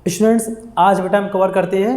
Students, आज बेटा हम कवर करते हैं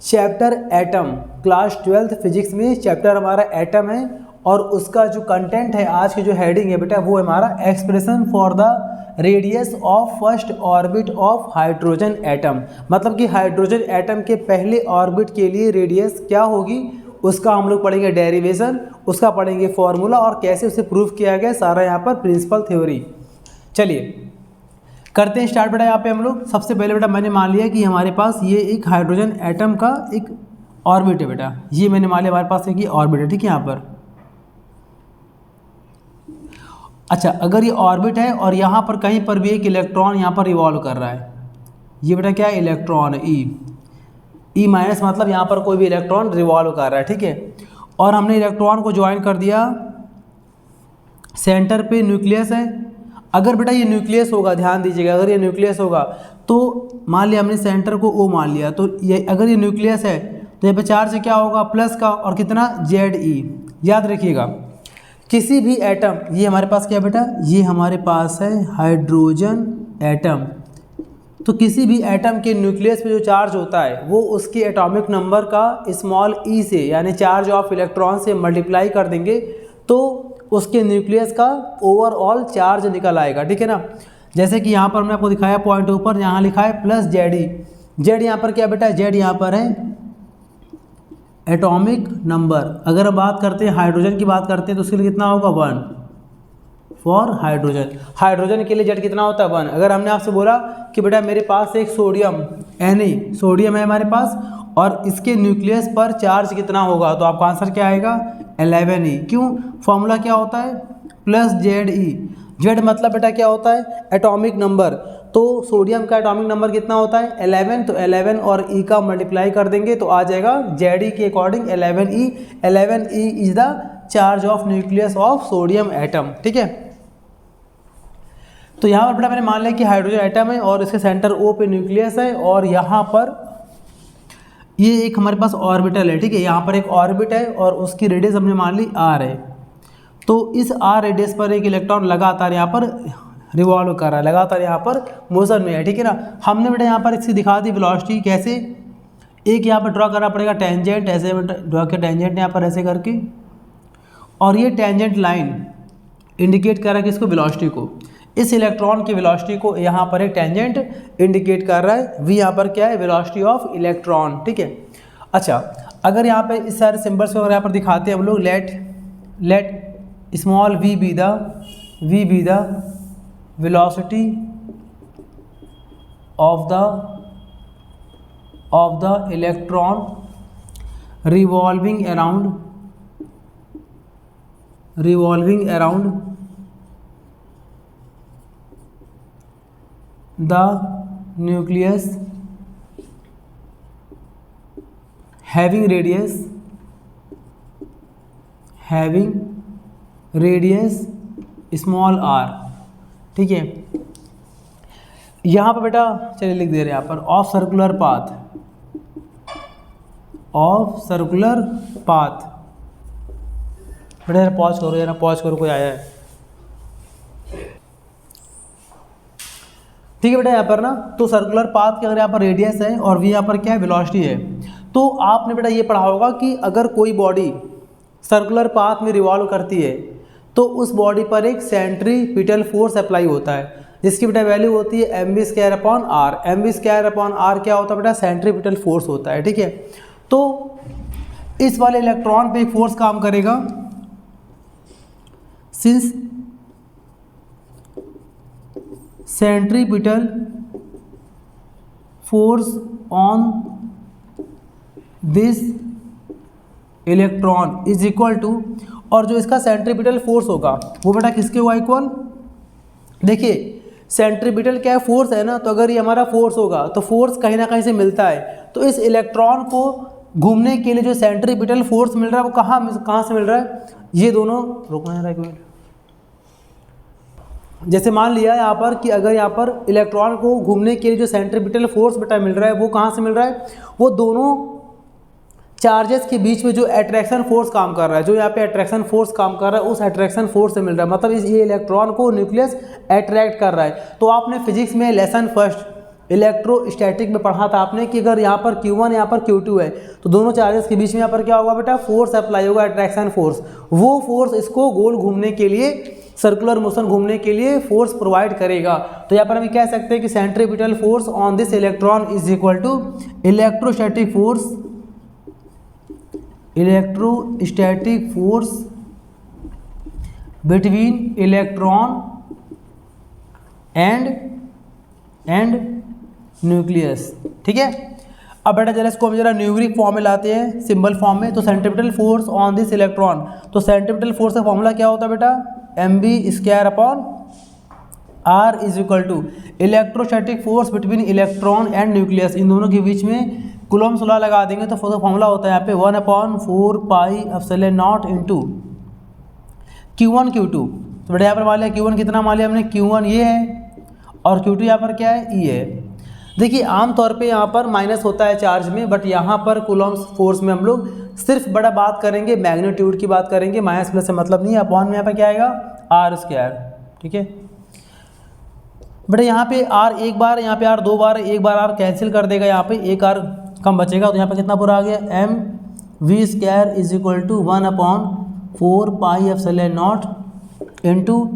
chapter atom. Class 12th physics में चैप्टर हमारा एटम है और उसका जो कंटेंट है, आज की जो हेडिंग है बेटा वो हमारा expression for the radius of first orbit of hydrogen atom. मतलब कि हाइड्रोजन एटम के पहले ऑर्बिट के लिए रेडियस क्या होगी उसका हम लोग पढ़ेंगे डेरिवेशन, उसका पढ़ेंगे फॉर्मूला और कैसे उसे प्रूव किया गया, सारा यहाँ पर प्रिंसिपल थ्योरी। चलिए करते हैं स्टार्ट बेटा। यहाँ पे हम लोग सबसे पहले बेटा मैंने मान लिया कि हमारे पास ये एक हाइड्रोजन एटम का एक ऑर्बिट है बेटा। ये मैंने मान लिया हमारे पास एक ये ऑर्बिट है, ठीक है। यहाँ पर अच्छा, अगर ये ऑर्बिट है और यहाँ पर कहीं पर भी एक इलेक्ट्रॉन यहाँ पर रिवॉल्व कर रहा है, ये बेटा क्या है, इलेक्ट्रॉन ई माइनस, मतलब यहाँ पर कोई भी इलेक्ट्रॉन रिवॉल्व कर रहा है, ठीक है। और हमने इलेक्ट्रॉन को ज्वाइन कर दिया सेंटर पे, न्यूक्लियस है। अगर बेटा ये न्यूक्लियस होगा, ध्यान दीजिएगा, अगर ये न्यूक्लियस होगा तो मान लिया हमने सेंटर को O मान लिया, तो ये अगर ये न्यूक्लियस है तो यहाँ पे चार्ज क्या होगा, प्लस का, और कितना, Ze। याद रखिएगा किसी भी एटम, ये हमारे पास क्या है बेटा, ये हमारे पास है हाइड्रोजन एटम। तो किसी भी एटम के न्यूक्लियस पे जो चार्ज होता है वो उसके एटॉमिक नंबर का स्मॉल e से, यानी चार्ज ऑफ इलेक्ट्रॉन से मल्टीप्लाई कर देंगे तो उसके न्यूक्लियस का ओवरऑल चार्ज निकल आएगा, ठीक है ना। जैसे कि यहाँ पर मैंने आपको दिखाया पॉइंट ऊपर, यहाँ लिखा है प्लस Ze। जेड यहाँ पर क्या बेटा, जेड यहाँ पर है एटॉमिक नंबर। अगर हम बात करते हैं हाइड्रोजन की बात करते हैं तो उसके लिए कितना होगा, 1 फॉर हाइड्रोजन। हाइड्रोजन के लिए जेड कितना होता है, 1। अगर हमने आपसे बोला कि बेटा मेरे पास एक सोडियम Na सोडियम है हमारे पास और इसके न्यूक्लियस पर चार्ज कितना होगा, तो आपका आंसर क्या आएगा, 11E। क्यों, फॉर्मूला क्या होता है, प्लस Ze। जेड मतलब बेटा क्या होता है, एटॉमिक नंबर। तो सोडियम का एटॉमिक नंबर कितना होता है, 11। तो 11 और E का मल्टीप्लाई कर देंगे तो आ जाएगा Ze के according 11E। 11E is the charge of nucleus of sodium atom, ठीक है। तो यहाँ पर बेटा मैंने मान लिया कि हाइड्रोजन एटम है और इसके सेंटर O पे न्यूक्लियस है और यहाँ पर ये एक हमारे पास ऑर्बिटल है, ठीक है। यहाँ पर एक ऑर्बिट है और उसकी रेडियस हमने मान ली r है। तो इस r रेडियस पर एक इलेक्ट्रॉन लगातार यहाँ पर रिवॉल्व कर रहा है, लगातार यहाँ पर मोशन में है, ठीक है ना। हमने बेटा यहाँ पर इसकी दिखा दी वेलोसिटी, कैसे, एक यहाँ पर ड्रॉ करना पड़ेगा टेंजेंट, ऐसे ड्रॉ किया टेंजेंट यहाँ पर ऐसे करके, और ये टेंजेंट लाइन इंडिकेट कर रहा है किसको, वेलोसिटी को। इस इलेक्ट्रॉन की वेलोसिटी को यहाँ पर एक टेंजेंट इंडिकेट कर रहा है, v यहाँ पर क्या है, वेलोसिटी ऑफ इलेक्ट्रॉन, ठीक है। अच्छा, अगर यहाँ पे इस सारे सिंबल्स को अगर यहाँ पर दिखाते हैं हम लोग, let small v be the velocity of the electron revolving around the nucleus having radius small r, ठीक है। यहाँ पर बेटा चलिए लिख दे रहे हैं यहाँ पर ऑफ सर्कुलर पाथ। बेटा पॉज करो, जरा पॉज करो, कोई आया है, ठीक है बेटा। यहाँ पर ना तो सर्कुलर पाथ की अगर यहाँ पर रेडियस है और v यहाँ पर क्या है, वेलोसिटी है, तो आपने बेटा ये पढ़ा होगा कि अगर कोई बॉडी सर्कुलर पाथ में रिवॉल्व करती है तो उस बॉडी पर एक सेंट्रीपिटल फोर्स अप्लाई होता है, जिसकी बेटा वैल्यू होती है mv²/r। mv²/r क्या होता है बेटा, सेंट्रीपिटल फोर्स होता है, ठीक है। तो इस वाले इलेक्ट्रॉन पे एक फोर्स काम करेगा, since centripetal force on this electron is equal to, और जो इसका सेंट्रीपिटल फोर्स होगा वो बेटा किसके हुआ इक्वल, देखिए सेंट्रीपिटल क्या है, फोर्स है ना। तो अगर ये हमारा फोर्स होगा तो फोर्स कहीं ना कहीं से मिलता है, तो इस इलेक्ट्रॉन को घूमने के लिए जो सेंट्रीपिटल फोर्स मिल रहा है वो कहाँ से मिल रहा है, ये दोनों, रुकना है एक मिनट। जैसे मान लिया यहाँ पर कि अगर यहाँ पर इलेक्ट्रॉन को घूमने के लिए जो सेंट्रीपिटल फोर्स बेटा मिल रहा है वो कहाँ से मिल रहा है, वो दोनों चार्जेस के बीच में जो अट्रैक्शन फोर्स काम कर रहा है, जो यहाँ पे अट्रैक्शन फोर्स काम कर रहा है, उस अट्रैक्शन फोर्स से मिल रहा है। मतलब ये इलेक्ट्रॉन को न्यूक्लियस अट्रैक्ट कर रहा है। तो आपने फिजिक्स में लेसन फर्स्ट इलेक्ट्रोस्टैटिक में पढ़ा था आपने कि अगर यहाँ पर Q1 यहाँ पर Q2 है तो दोनों चार्जेस के बीच में यहाँ पर क्या होगा बेटा, फोर्स अप्लाई होगा, अट्रैक्शन फोर्स। वो फोर्स इसको गोल घूमने के लिए, सर्कुलर मोशन घूमने के लिए फोर्स प्रोवाइड करेगा। तो यहाँ पर हम कह सकते हैं कि centripetal force on this electron is equal to electrostatic force between electron and nucleus. ठीक है, अब बेटा जरा इसको हम जरा न्यूमेरिक फॉर्म में लाते हैं, सिंबल फॉर्म में। तो centripetal force on this electron, तो सेंट्रीपिटल फोर्स का फॉर्मूला क्या होता है बेटा, mv² is equal to electrostatic force between electron and nucleus. इन दोनों के बीच में कूलम्ब्स लॉ लगा देंगे तो फॉर्मूला होता है यहाँ पे 1/4πε0 इंटू Q1 Q2। तो बेटा यहाँ पर मान लिया Q1 कितना मान लिया हमने, Q1 ये है और Q2 यहाँ पर क्या है, ये है। देखिए आमतौर पे यहाँ पर माइनस होता है चार्ज में, बट यहाँ पर कूलम्ब्स फोर्स में हम लोग सिर्फ बड़ा बात करेंगे, मैग्नीट्यूड की बात करेंगे, माइनस प्लस से मतलब नहीं है। अपॉन में यहाँ पर क्या आएगा, r²। ठीक है बेटा, यहाँ पे r एक बार, यहाँ पे r दो बार, एक बार r कैंसिल कर देगा, यहाँ पे एक r कम बचेगा। तो यहाँ पे कितना पूरा आ गया, mv² is equal to 1/4πε0 into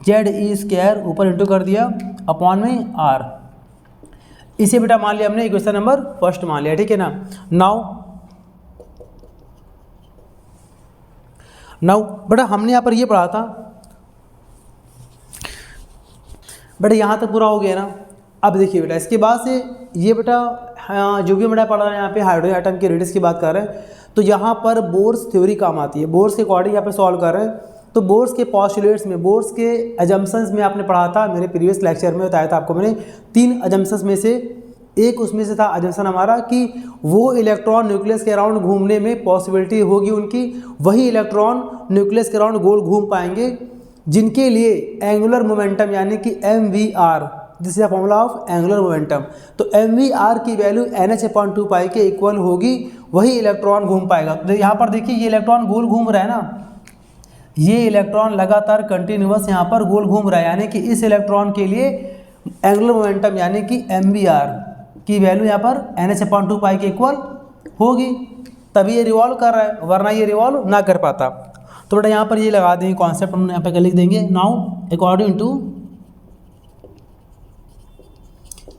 ZE² ऊपर इंटू कर दिया अपॉन में r। इसे बेटा मान लिया हमने इक्वेशन नंबर फर्स्ट मान लिया। ठीक है ना। नाउ बेटा हमने यहाँ पर ये पढ़ा था, बेटा यहाँ तक पूरा हो गया ना। अब देखिए बेटा इसके बाद से ये बेटा जो भी बेटा पढ़ा रहे हैं यहाँ पे हाइड्रोजन एटम के रेडियस की बात कर रहे हैं, तो यहाँ पर बोर्स थ्योरी काम आती है। बोर्स के अकॉर्डिंग यहाँ पे सॉल्व कर रहे हैं। तो बोर्स के पॉस्टुलेट्स में, बोर्स के अजम्पशंस में आपने पढ़ा था, मेरे प्रीवियस लेक्चर में बताया था आपको मैंने, 3 अजम्पशंस में से एक उसमें से था अजम्पशन हमारा कि वो इलेक्ट्रॉन न्यूक्लियस के अराउंड घूमने में पॉसिबिलिटी होगी उनकी, वही इलेक्ट्रॉन न्यूक्लियस के अराउंड गोल घूम पाएंगे जिनके लिए एंगुलर मोमेंटम यानी कि mvr, this is the formula of angular momentum. तो mvr की वैल्यू NH/2π के इक्वल होगी, वही इलेक्ट्रॉन घूम पाएगा। तो यहाँ पर देखिए ये इलेक्ट्रॉन गोल घूम रहा है ना, ये इलेक्ट्रॉन लगातार कंटिन्यूअस यहाँ पर गोल घूम रहा है, यानी कि इस इलेक्ट्रॉन के लिए एंगुलर मोमेंटम यानी कि mvr की वैल्यू यहाँ पर NH/2π के इक्वल होगी, तभी ये रिवॉल्व कर रहा है, वरना ये रिवॉल्व ना कर पाता। तो बेटा यहाँ पर ये लगा देंगे कॉन्सेप्ट, हम यहाँ पे लिख देंगे। Now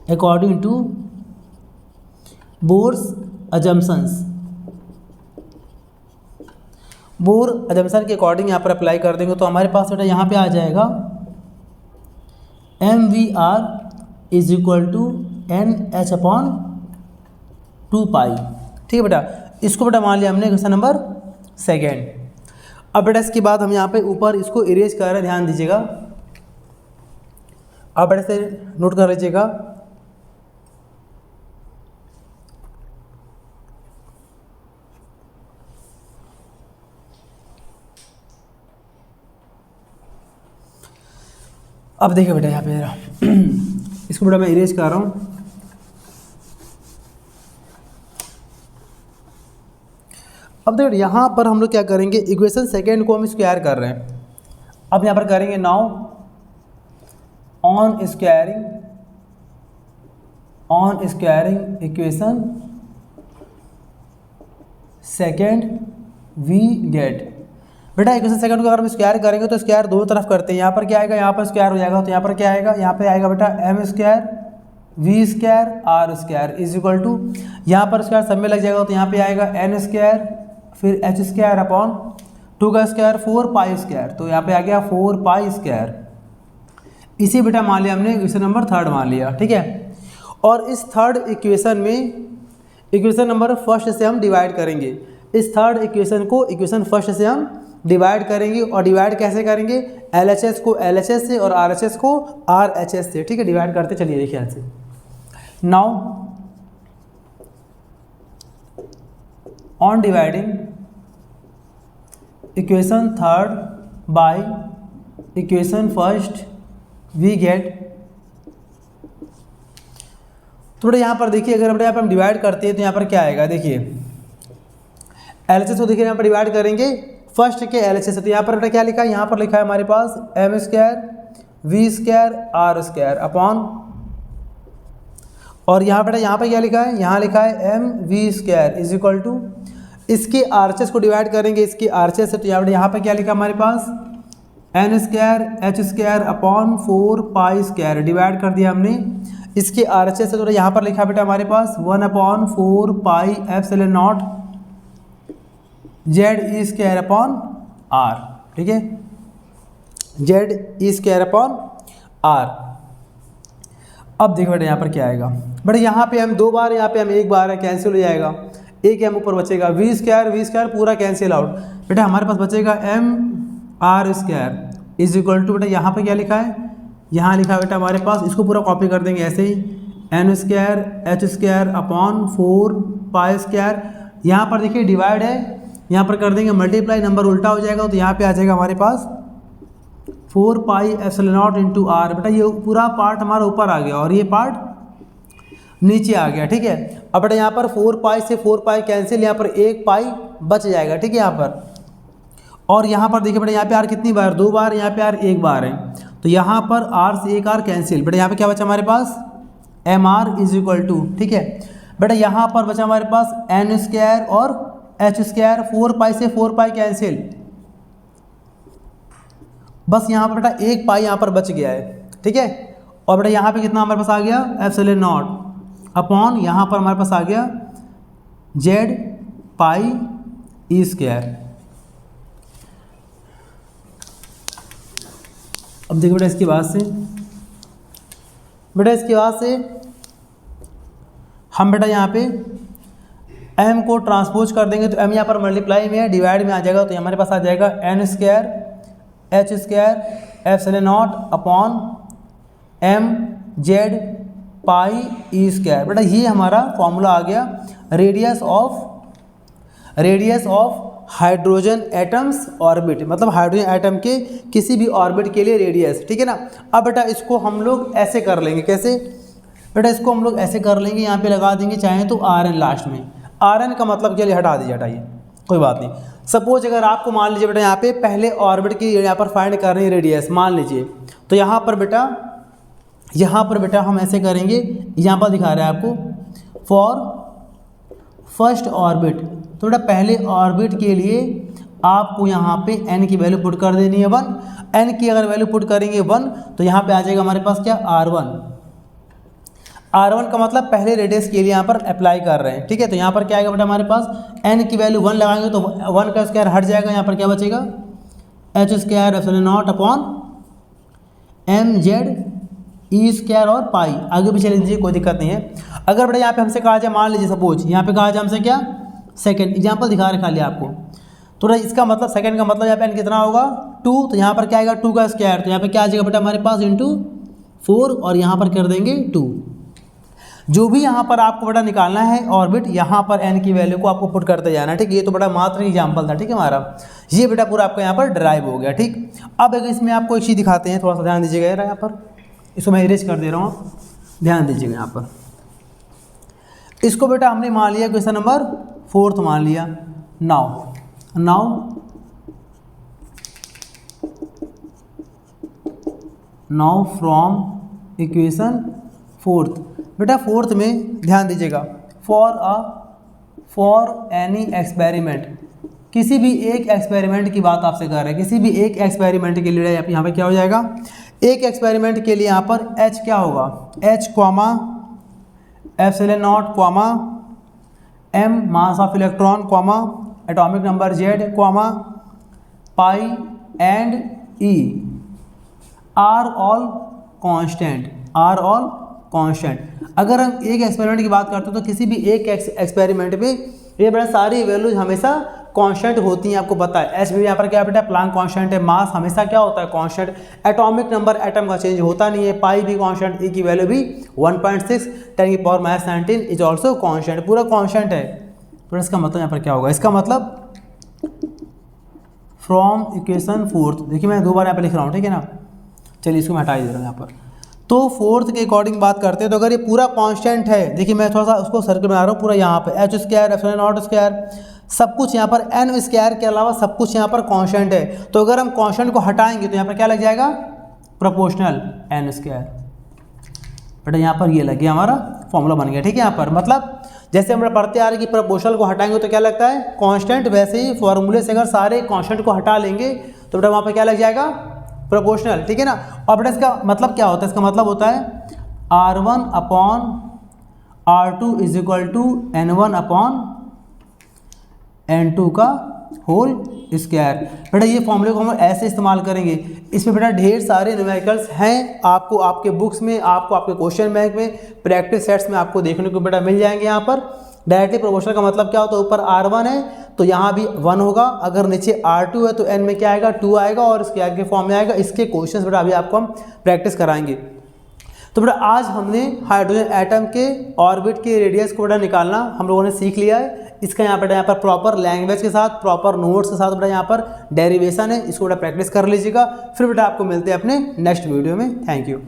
according to Bohr's assumptions, Bohr assumption के अकॉर्डिंग यहाँ पर अप्लाई कर देंगे तो हमारे पास बेटा यहाँ पे आ जाएगा mvr is equal to NH/2π। ठीक है बेटा, इसको बेटा मान लिया हमने क्वेश्चन नंबर 2। अब बेटा इसके बाद हम यहाँ पे ऊपर इसको इरेज कर रहे हैं, ध्यान दीजिएगा। अब बेटा से नोट कर लीजिएगा, अब देखिए बेटा यहाँ पे इसको बेटा मैं इरेज कर रहा हूँ। अब देखो यहाँ पर हम लोग क्या करेंगे, इक्वेशन 2 को हम स्क्वायर कर रहे हैं। अब यहाँ पर करेंगे now on squaring equation 2 we get. बेटा इक्वेशन 2 को अगर हम स्क्वायर करेंगे तो स्क्वायर दोनों तरफ करते हैं। यहाँ पर क्या आएगा, यहाँ पर स्क्वायर हो जाएगा, तो यहाँ पर क्या आएगा, यहाँ पे आएगा बेटा m² v² r² is equal to, यहाँ पर स्क्वायर सब में लग जाएगा तो यहाँ पे आएगा n², फिर h² अपॉन 2 का स्क्वायर 4π², तो यहाँ पे आ गया 4π²। इसी बेटा मान लिया हमने इक्वेशन नंबर 3 मान लिया। ठीक है, और इस थर्ड इक्वेशन में इक्वेशन नंबर फर्स्ट से हम डिवाइड करेंगे। इस थर्ड इक्वेशन को इक्वेशन फर्स्ट से हम डिवाइड करेंगे, और डिवाइड कैसे करेंगे, LHS को LHS से और RHS को RHS से। ठीक है, डिवाइड करते चलिए देखिए ख्याल से। Now on dividing equation 3 by equation first we get. थोड़ा यहाँ पर देखिए, अगर यहाँ पर हम डिवाइड करते हैं तो यहाँ पर क्या आएगा, देखिए LHS को देखिए यहाँ पर डिवाइड करेंगे फर्स्ट के LHS से, तो यहाँ पर बेटा क्या लिखा है, यहाँ पर लिखा है हमारे पास m² v² r² अपॉन और यहाँ बेटा यहाँ पे क्या लिखा है, यहाँ लिखा है m v square is equal to, इसके आर्चेस को डिवाइड करेंगे इसके आर्चेस से, तो यहाँ पे क्या लिखा हमारे पास N square H square upon 4 pi square, divide कर दिया हमने इसके आर्चेस से, तो यहाँ पर लिखा बेटा हमारे पास 1/4 pi epsilon naught Z e square upon r, ठीक है, Z e square upon r. अब देखो बेटा यहाँ पर क्या आएगा, बेटा यहाँ पे हम 2 बार, यहाँ पे हम 1 बार है, कैंसिल हो जाएगा, एक एम ऊपर बचेगा, वी स्क्वायर पूरा कैंसिल आउट, बेटा हमारे पास बचेगा m r square is equal to, बेटा यहाँ पे क्या लिखा है, यहाँ लिखा है बेटा हमारे पास, इसको पूरा कॉपी कर देंगे ऐसे ही, N square H square upon 4 pi square, यहाँ पर देखिए डिवाइड है, यहाँ पर कर देंगे मल्टीप्लाई, नंबर उल्टा हो जाएगा, तो यहाँ पे आ जाएगा हमारे पास 4 pi epsilon naught into r, बेटा ये पूरा पार्ट हमारा ऊपर आ गया और ये पार्ट नीचे आ गया, ठीक है। अब बेटा यहाँ पर 4 पाई से 4 पाई कैंसिल, यहाँ पर 1 पाई बच जाएगा, ठीक है यहाँ पर। और यहाँ पर देखिए बेटा यहाँ पे आर कितनी बार, 2 बार, यहाँ पे आर 1 बार है, तो यहाँ पर आर से 1 आर कैंसिल, बेटा यहाँ पे क्या बचा हमारे पास M R is equal to, ठीक है बेटा यहाँ पर बचा हमारे पास एन स्क्वायर और एच स्क्वायर, 4 पाई से 4 पाई कैंसिल, बस यहाँ पर बेटा 1 पाई यहाँ पर बच गया है, ठीक है। और बेटा यहाँ पे कितना हमारे पास आ गया एप्सिलॉन नॉट अपॉन, यहाँ पर हमारे पास आ गया जेड पाई ई स्क्वायर। अब देखो बेटा इसके बाद से, बेटा इसके बाद से हम बेटा यहाँ पे m को ट्रांसपोज कर देंगे, तो m यहाँ पर मल्टीप्लाई में है, डिवाइड में आ जाएगा, तो हमारे पास आ जाएगा n square H square epsilon naught upon m Z pi e square. बेटा ये हमारा फॉर्मूला आ गया radius of hydrogen atom's orbit, मतलब हाइड्रोजन एटम के किसी भी ऑर्बिट के लिए रेडियस, ठीक है ना। अब बेटा इसको हम लोग ऐसे कर लेंगे, कैसे बेटा इसको हम लोग ऐसे कर लेंगे, यहाँ पे लगा देंगे चाहे तो आर एन लास्ट में, आर एन का मतलब क्या, हटा दीजिए, हटाइए कोई बात नहीं। सपोज अगर आपको मान लीजिए बेटा यहाँ पे पहले ऑर्बिट की यहाँ पर फाइंड कर रहे हैं रेडियस, मान लीजिए, तो यहाँ पर बेटा हम ऐसे करेंगे, यहाँ पर दिखा रहे हैं आपको फॉर फर्स्ट ऑर्बिट, तो बेटा पहले ऑर्बिट के लिए आपको यहाँ पे n की वैल्यू पुट कर देनी है 1, n की अगर वैल्यू पुट करेंगे 1 तो यहाँ पे आ जाएगा हमारे पास क्या r1 का मतलब पहले रेडियस के लिए यहाँ पर अप्लाई कर रहे हैं, ठीक है। तो यहाँ पर क्या आएगा बेटा हमारे पास n की वैल्यू 1 लगाएंगे तो 1 का स्क्वायर हट जाएगा, यहाँ पर क्या बचेगा h square epsilon naught upon m Z e square और पाई, आगे पीछे ले लीजिए कोई दिक्कत नहीं है। अगर बेटा यहाँ पे हमसे कहा जाए, मान लीजिए सपोज यहाँ पे कहा जाए हमसे क्या सेकंड, एग्जांपल दिखा रखा लिया आपको, तो इसका मतलब सेकंड का मतलब यहाँ पे n कितना होगा 2, तो यहाँ पर क्या आएगा 2 का स्क्वायर, तो यहाँ पे क्या आ जाएगा बेटा हमारे पास इंटू 4 और यहाँ पर कर देंगे 2। जो भी यहाँ पर आपको बेटा निकालना है ऑर्बिट, यहाँ पर n की वैल्यू को आपको पुट करते जाना, ठीक है। ये तो बड़ा मात्र एग्जाम्पल था, ठीक है हमारा, ये बेटा पूरा आपका यहाँ पर ड्राइव हो गया, ठीक। अब अगर इसमें आपको एक चीज़ दिखाते हैं, थोड़ा सा ध्यान दीजिएगा यहाँ पर, इसको मैं इरेज कर दे रहा हूँ, ध्यान दीजिएगा यहाँ पर। इसको बेटा हमने मान लिया क्वेश्चन नंबर 4 मान लिया। नाउ फ्रॉम इक्वेशन 4, बेटा 4 में ध्यान दीजिएगा, फॉर एनी एक्सपेरिमेंट, किसी भी एक एक्सपेरिमेंट की बात आपसे कर रहे हैं, किसी भी एक एक्सपेरिमेंट के लिए यहाँ पे क्या हो जाएगा, एक एक्सपेरिमेंट के लिए यहाँ पर h क्या होगा, h comma epsilon naught comma m mass of electron comma atomic number z comma pi and e are all constant. अगर हम एक एक्सपेरिमेंट की बात करते हैं तो किसी भी एक एक्सपेरिमेंट पे ये बड़ा सारी वैल्यूज हमेशा कांस्टेंट होती हैं, आपको पता है। एच भी यहाँ पर क्या बेटा प्लांक कांस्टेंट है, मास हमेशा क्या होता है कांस्टेंट, एटॉमिक नंबर एटम का चेंज होता नहीं है, पाई भी कांस्टेंट, ई की वैल्यू भी 1.6 10⁻19 इज ऑल्सो कांस्टेंट, पूरा कांस्टेंट है। तो इसका मतलब यहाँ पर क्या होगा, इसका मतलब फ्रॉम इक्वेशन 4, देखिए मैं 2 बार यहाँ पर लिख रहा हूँ, ठीक है ना, चलिए इसको मैं हटा दे रहा हूँ यहाँ पर। तो 4 के अकॉर्डिंग बात करते हैं, तो अगर ये पूरा कांस्टेंट है, देखिए मैं थोड़ा सा उसको सर्कल बना रहा हूँ, पूरा यहाँ पे H square epsilon not square सब कुछ यहाँ पर एन स्क्वायर के अलावा सब कुछ यहाँ पर कांस्टेंट है, तो अगर हम कांस्टेंट को हटाएंगे तो यहाँ पर क्या लग जाएगा प्रोपोर्शनल एन स्क्वायर, बेटा यहाँ पर ये लग गया, हमारा फॉर्मूला बन गया। ठीक है, यहाँ पर मतलब जैसे हम पढ़ते आ रहे कि प्रोपोर्शनल को हटाएंगे तो क्या लगता है कांस्टेंट, वैसे ही फॉर्मूले से अगर सारे कांस्टेंट को हटा लेंगे तो बेटा वहाँ पर क्या लग जाएगा प्रोपोर्शनल। ठीक है ना। और बेटा इसका मतलब क्या होता है, इसका मतलब होता है R1 upon R2 is equal to N1 upon N2 का होल स्क्वायर। बेटा ये फॉर्मूले को हम ऐसे इस्तेमाल करेंगे। इसमें बेटा ढेर सारे न्यूमेरिकल्स हैं, आपको आपके बुक्स में, आपको आपके क्वेश्चन बैंक में, प्रैक्टिस सेट्स में आपको देखने को बेटा मिल जाएंगे। यहाँ पर डायरेक्टली प्रोपोर्शनल का मतलब क्या होता है, ऊपर R1 है तो यहाँ भी 1 होगा, अगर नीचे R2 है तो N में क्या आएगा 2 आएगा और इसके आगे फॉर्म में आएगा। इसके क्वेश्चंस बेटा अभी आपको हम प्रैक्टिस कराएंगे। तो बेटा आज हमने हाइड्रोजन एटम के ऑर्बिट के रेडियस को बेटा निकालना हम लोगों ने सीख लिया है। इसका यहाँ पर प्रॉपर लैंग्वेज के साथ, प्रॉपर नोट्स के साथ बेटा यहाँ पर डेरिवेशन है, इसको बेटा प्रैक्टिस कर लीजिएगा। फिर बेटा आपको मिलते हैं अपने नेक्स्ट वीडियो में। Thank you.